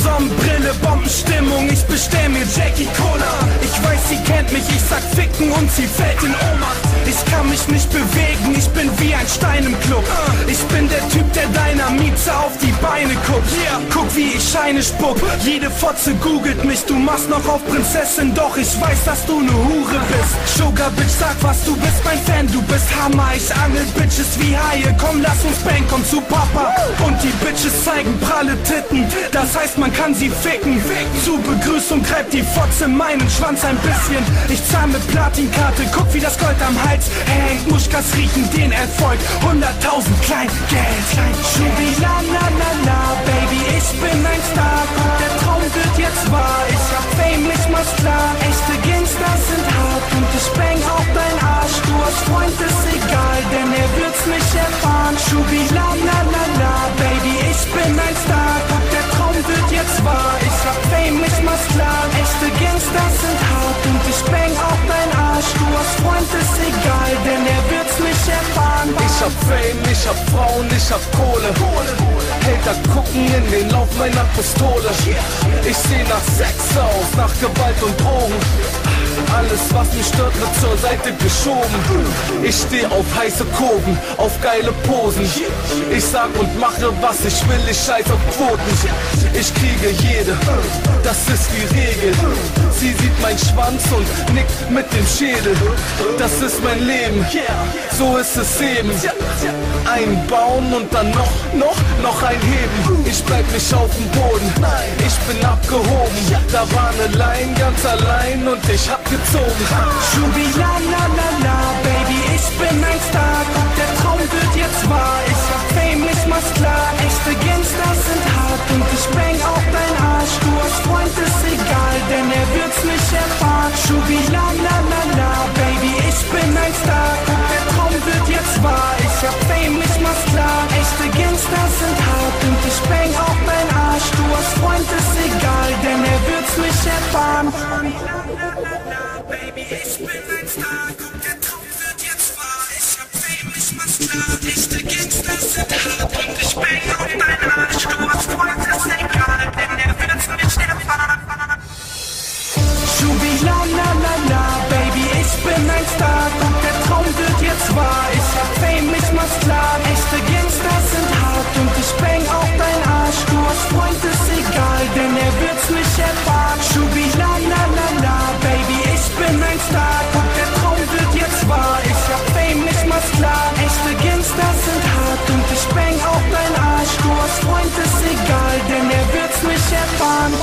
Sonnenbrille, Bombenstimmung, ich bestell mir Jackie Cola. Ich weiß, sie kennt mich, ich sag ficken und sie fällt in Ohnmacht. Ich kann mich nicht bewegen, ich bin wie ein Stein im Club. Ich bin der Typ, der deiner Mieze auf die Beine guckt. Guck, wie ich Scheine spuck, jede Fotze googelt mich. Du machst noch auf Prinzessin, doch ich weiß, dass du ne Hure bist. Sugar Bitch, sag was, du bist mein Fan, du bist Hammer. Ich angel Bitches wie Haie, komm lass uns bang, komm zu Papa. Und die Bitches zeigen pralle Titten, das heißt man kann sie ficken. Zur Begrüßung greift die Fotze meinen Schwanz ein bisschen. Ich zahl mit Platinkarte, guck wie das Gold am Hals hängt. Muschkas riechen den Erfolg, 100.000 Kleingeld. Schubi la la la la, Baby, ich bin ein Star. Guck, der Traum wird jetzt wahr. Ich hab Fame, ich mach's klar. Echte Gangsters sind hart und ich bang auf dein Arsch. Du hast Freund, ist egal, denn er wird's nicht erfahren. Schubi la la la la, Baby, ich bin ein Star. Guck, der Traum wird jetzt wahr. Ich hab Fame, ich mach's klar. Echte Gangsters sind hart und ich bang auf dein Arsch. Du hast Freund, ist egal, denn er wird's nicht erfahren. Ich hab Fame, ich hab Frauen, ich hab Kohle. Hater gucken in den Lauf meiner Pistole. Ich seh nach Sex aus, nach Gewalt und Drogen. Alles, was mich stört, wird zur Seite geschoben. Ich steh auf heiße Kurven, auf geile Posen. Ich sag und mache, was ich will, ich scheiß auf Quoten. Ich kriege jede, das ist die Regel. Sie sieht meinen Schwanz und nickt mit dem Schädel. Das ist mein Leben, so ist es eben. Einbauen und dann noch einheben. Ich bleib nicht auf dem Boden, ich bin abgehoben. Da war ne Line ganz allein und ich hab gezogen. Schubi la la la la, Baby, ich bin ein Star. Guck, der Traum wird jetzt wahr. Ich hab Fame, ich mach's klar. Echte Gangsters sind hart und ich bang auf dein Arsch. Du hast Freund, ist egal, denn er wird's nicht erfahren. Schubi la la la la, Baby, ich bin ein Star. Guck, der Traum wird jetzt wahr. Ich hab Fame, ich mach's klar. Echte Gangsters sind hart und ich bang auf dein Arsch. Du hast Freund, ist egal, denn er wird's nicht erfahren. Baby, ich bin ein Star, guck, der Traum wird jetzt wahr. Ich hab Fame, ich mach's klar. Echte Gangsters sind hart und ich bang auf dein Arsch. Du hast Freund, ist egal, denn er wird's nicht erfahren. Schubi la la la la, Baby, ich bin ein Star. Guck, der Traum wird jetzt wahr. Ich hab Fame, ich mach's klar. Echte Gangsters sind hart und ich bang auf dein Arsch. Du hast Freund, ist egal, denn er wird's nicht erfahren. Schubi la la la la, Baby, ich bin ein Star. Guck, der Traum wird jetzt wahr. Ich hab Fame, ich mach's klar. Echte Gangsters sind hart und ich bang auf dein Arsch. Du hast Freund, ist egal, denn er wird's nicht erfahren.